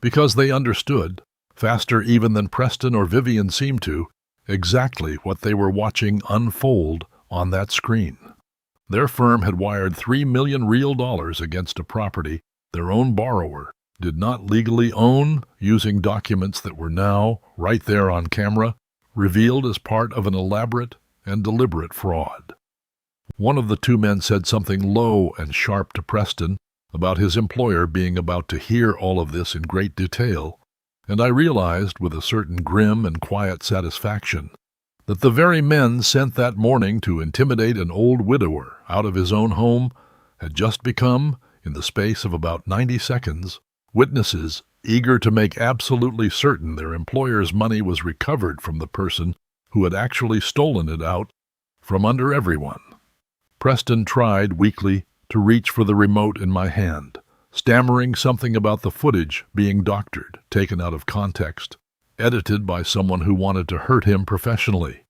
because they understood, faster even than Preston or Vivian seemed to, exactly what they were watching unfold on that screen. Their firm had wired $3 million real against a property their own borrower did not legally own, using documents that were now, right there on camera, revealed as part of an elaborate and deliberate fraud. One of the two men said something low and sharp to Preston about his employer being about to hear all of this in great detail, and I realized with a certain grim and quiet satisfaction that the very men sent that morning to intimidate an old widower out of his own home had just become, in the space of about 90 seconds, witnesses eager to make absolutely certain their employer's money was recovered from the person who had actually stolen it out from under everyone. Preston tried weakly to reach for the remote in my hand, stammering something about the footage being doctored, taken out of context, edited by someone who wanted to hurt him professionally.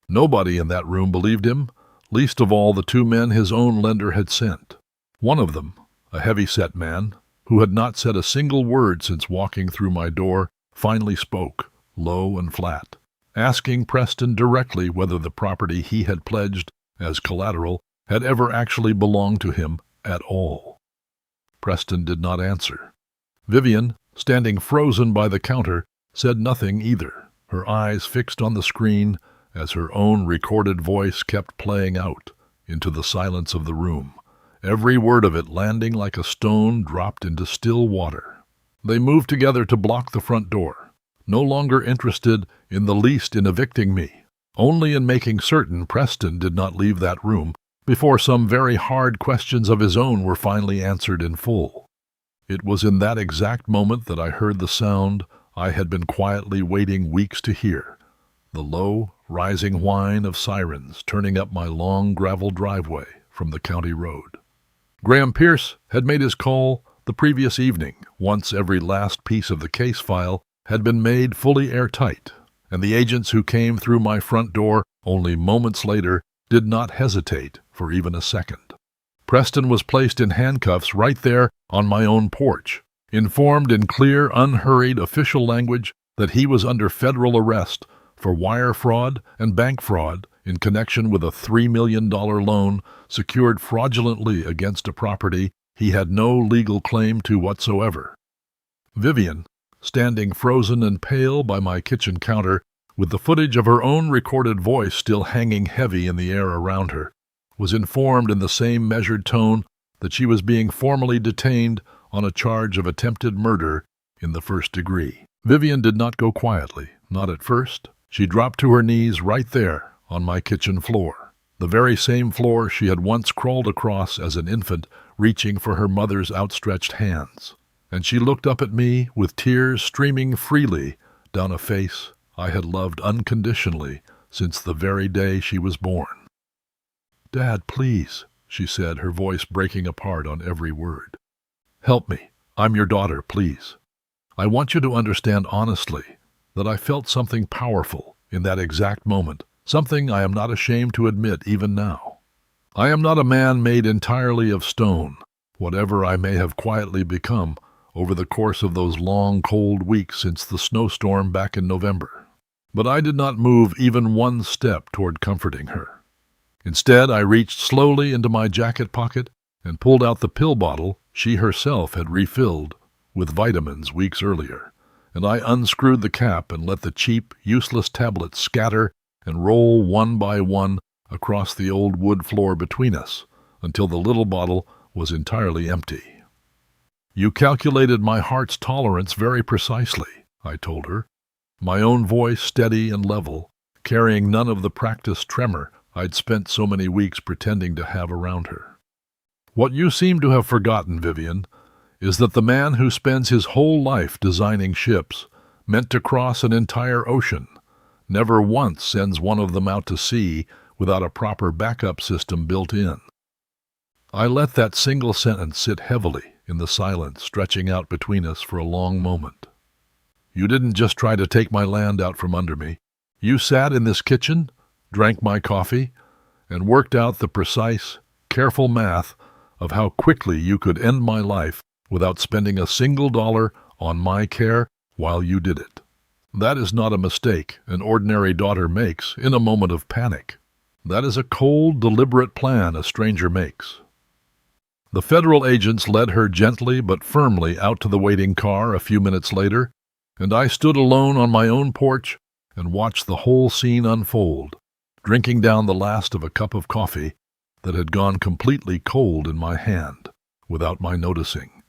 Nobody in that room believed him, least of all the two men his own lender had sent. One of them, a heavy-set man, who had not said a single word since walking through my door, finally spoke, low and flat, asking Preston directly whether the property he had pledged as collateral had ever actually belonged to him at all. Preston did not answer. Vivian, standing frozen by the counter, said nothing either, her eyes fixed on the screen as her own recorded voice kept playing out into the silence of the room, every word of it landing like a stone dropped into still water. They moved together to block the front door, no longer interested in the least in evicting me, only in making certain Preston did not leave that room before some very hard questions of his own were finally answered in full. It was in that exact moment that I heard the sound I had been quietly waiting weeks to hear, the low, rising whine of sirens turning up my long gravel driveway from the county road. Graham Pierce had made his call the previous evening, once every last piece of the case file had been made fully airtight, and the agents who came through my front door only moments later did not hesitate for even a second. Preston was placed in handcuffs right there on my own porch, informed in clear, unhurried official language that he was under federal arrest for wire fraud and bank fraud in connection with a $3 million loan secured fraudulently against a property he had no legal claim to whatsoever. Vivian, standing frozen and pale by my kitchen counter, with the footage of her own recorded voice still hanging heavy in the air around her, was informed in the same measured tone that she was being formally detained on a charge of attempted murder in the first degree. Vivian did not go quietly, not at first. She dropped to her knees right there on my kitchen floor, the very same floor she had once crawled across as an infant, reaching for her mother's outstretched hands. And she looked up at me with tears streaming freely down a face I had loved unconditionally since the very day she was born. "Dad, please," she said, her voice breaking apart on every word. "Help me. I'm your daughter, please. I want you to understand honestly that I felt something powerful in that exact moment, something I am not ashamed to admit even now. I am not a man made entirely of stone, whatever I may have quietly become over the course of those long, cold weeks since the snowstorm back in November. But I did not move even one step toward comforting her. Instead, I reached slowly into my jacket pocket and pulled out the pill bottle she herself had refilled with vitamins weeks earlier, and I unscrewed the cap and let the cheap, useless tablets scatter and roll one by one across the old wood floor between us until the little bottle was entirely empty. "You calculated my heart's tolerance very precisely," I told her, my own voice steady and level, carrying none of the practiced tremor I'd spent so many weeks pretending to have around her. "What you seem to have forgotten, Vivian, is that the man who spends his whole life designing ships meant to cross an entire ocean never once sends one of them out to sea without a proper backup system built in." I let that single sentence sit heavily in the silence stretching out between us for a long moment. "You didn't just try to take my land out from under me. You sat in this kitchen, drank my coffee, and worked out the precise, careful math of how quickly you could end my life without spending a single dollar on my care while you did it. That is not a mistake an ordinary daughter makes in a moment of panic. That is a cold, deliberate plan a stranger makes." The federal agents led her gently but firmly out to the waiting car a few minutes later, and I stood alone on my own porch and watched the whole scene unfold, drinking down the last of a cup of coffee that had gone completely cold in my hand, without my noticing.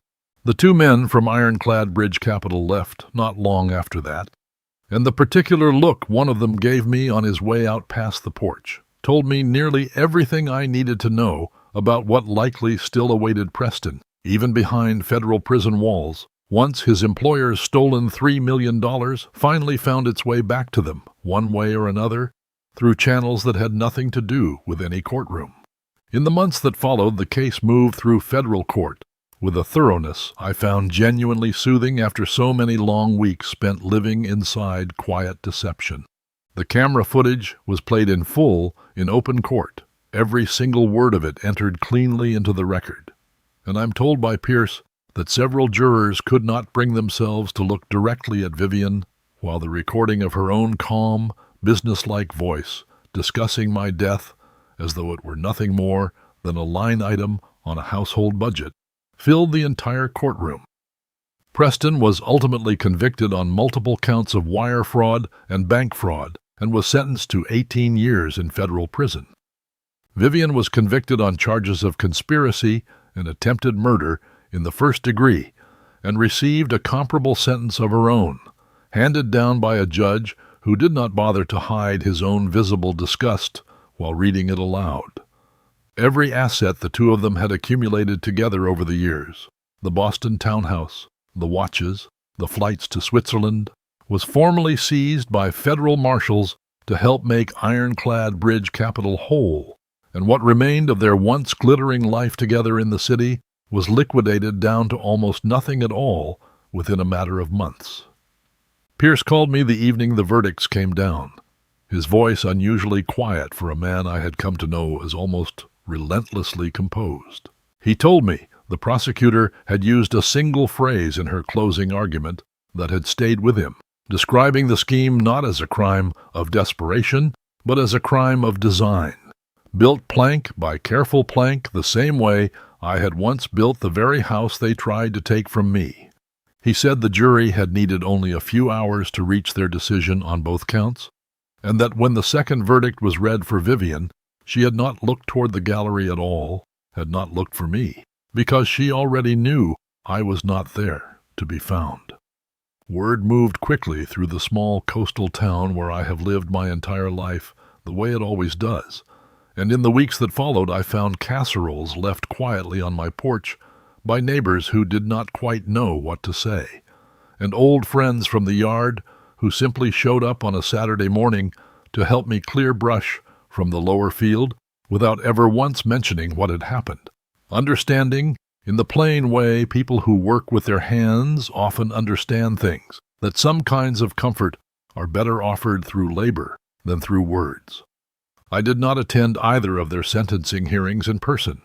The two men from Ironclad Bridge Capital left not long after that, and the particular look one of them gave me on his way out past the porch told me nearly everything I needed to know about what likely still awaited Preston, even behind federal prison walls, once his employer's stolen $3 million finally found its way back to them, one way or another, through channels that had nothing to do with any courtroom. In the months that followed, the case moved through federal court with a thoroughness I found genuinely soothing after so many long weeks spent living inside quiet deception. The camera footage was played in full in open court. Every single word of it entered cleanly into the record. And I'm told by Pierce that several jurors could not bring themselves to look directly at Vivian while the recording of her own calm, businesslike voice discussing my death as though it were nothing more than a line item on a household budget filled the entire courtroom. Preston was ultimately convicted on multiple counts of wire fraud and bank fraud and was sentenced to 18 years in federal prison. Vivian was convicted on charges of conspiracy and attempted murder in the first degree and received a comparable sentence of her own, handed down by a judge who did not bother to hide his own visible disgust while reading it aloud. Every asset the two of them had accumulated together over the years, the Boston townhouse, the watches, the flights to Switzerland, was formally seized by federal marshals to help make Ironclad Bridge Capital whole, and what remained of their once glittering life together in the city was liquidated down to almost nothing at all within a matter of months. Pierce called me the evening the verdicts came down, his voice unusually quiet for a man I had come to know as almost relentlessly composed. He told me the prosecutor had used a single phrase in her closing argument that had stayed with him, describing the scheme not as a crime of desperation, but as a crime of design, built plank by careful plank the same way I had once built the very house they tried to take from me. He said the jury had needed only a few hours to reach their decision on both counts, and that when the second verdict was read for Vivian, she had not looked toward the gallery at all, had not looked for me, because she already knew I was not there to be found. Word moved quickly through the small coastal town where I have lived my entire life, the way it always does, and in the weeks that followed I found casseroles left quietly on my porch by neighbors who did not quite know what to say, and old friends from the yard who simply showed up on a Saturday morning to help me clear brush from the lower field without ever once mentioning what had happened. Understanding, in the plain way people who work with their hands often understand things, that some kinds of comfort are better offered through labor than through words. I did not attend either of their sentencing hearings in person.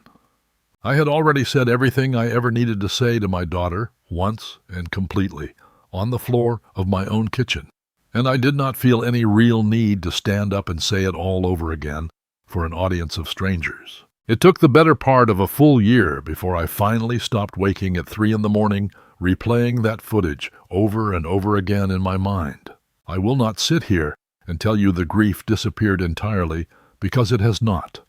I had already said everything I ever needed to say to my daughter, once and completely, on the floor of my own kitchen, and I did not feel any real need to stand up and say it all over again for an audience of strangers. It took the better part of a full year before I finally stopped waking at 3 a.m, replaying that footage over and over again in my mind. I will not sit here and tell you the grief disappeared entirely, because it has not,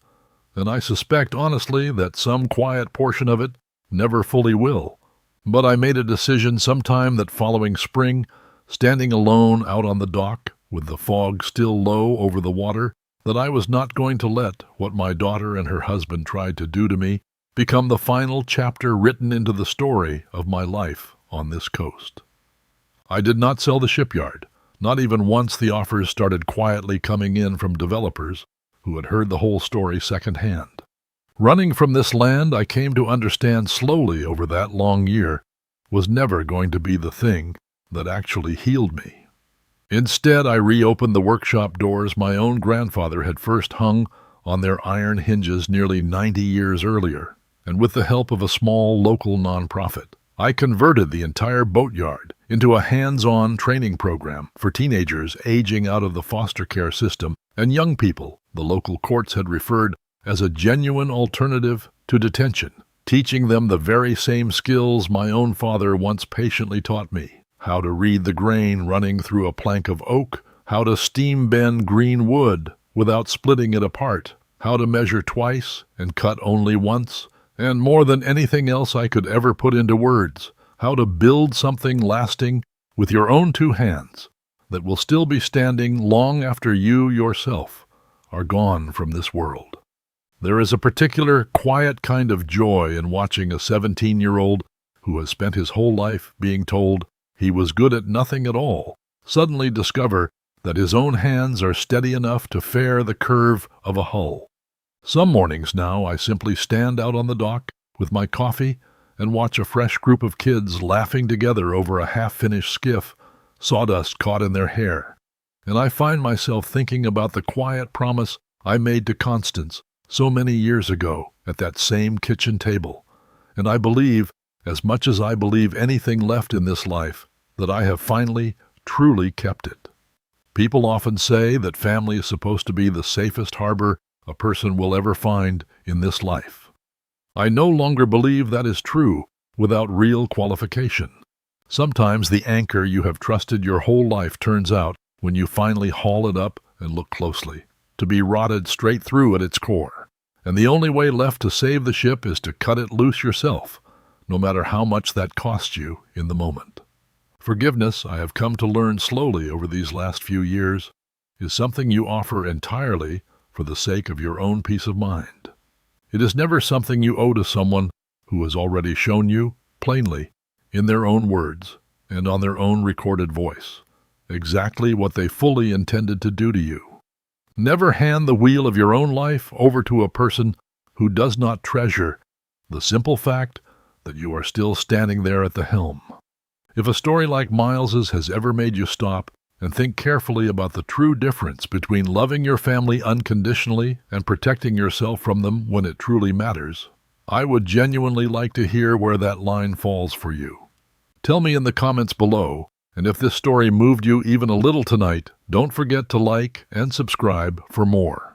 and I suspect honestly that some quiet portion of it never fully will. But I made a decision sometime that following spring, standing alone out on the dock, with the fog still low over the water, that I was not going to let what my daughter and her husband tried to do to me become the final chapter written into the story of my life on this coast. I did not sell the shipyard, not even once the offers started quietly coming in from developers who had heard the whole story secondhand. Running from this land, I came to understand slowly over that long year, was never going to be the thing that actually healed me. Instead, I reopened the workshop doors my own grandfather had first hung on their iron hinges nearly 90 years earlier, and with the help of a small local nonprofit, I converted the entire boatyard into a hands-on training program for teenagers aging out of the foster care system and young people the local courts had referred as a genuine alternative to detention, teaching them the very same skills my own father once patiently taught me: how to read the grain running through a plank of oak, how to steam bend green wood without splitting it apart, how to measure twice and cut only once, and more than anything else I could ever put into words, how to build something lasting with your own two hands that will still be standing long after you yourself are gone from this world. There is a particular quiet kind of joy in watching a 17-year-old who has spent his whole life being told he was good at nothing at all suddenly discover that his own hands are steady enough to fare the curve of a hull. Some mornings now I simply stand out on the dock with my coffee and watch a fresh group of kids laughing together over a half-finished skiff, sawdust caught in their hair, and I find myself thinking about the quiet promise I made to Constance so many years ago at that same kitchen table, and I believe, as much as I believe anything left in this life, that I have finally, truly kept it. People often say that family is supposed to be the safest harbor a person will ever find in this life. I no longer believe that is true without real qualification. Sometimes the anchor you have trusted your whole life turns out, when you finally haul it up and look closely, to be rotted straight through at its core, and the only way left to save the ship is to cut it loose yourself, no matter how much that costs you in the moment. Forgiveness, I have come to learn slowly over these last few years, is something you offer entirely for the sake of your own peace of mind. It is never something you owe to someone who has already shown you, plainly, in their own words and on their own recorded voice, exactly what they fully intended to do to you. Never hand the wheel of your own life over to a person who does not treasure the simple fact that you are still standing there at the helm. If a story like Miles's has ever made you stop and think carefully about the true difference between loving your family unconditionally and protecting yourself from them when it truly matters, I would genuinely like to hear where that line falls for you. Tell me in the comments below, and if this story moved you even a little tonight, don't forget to like and subscribe for more.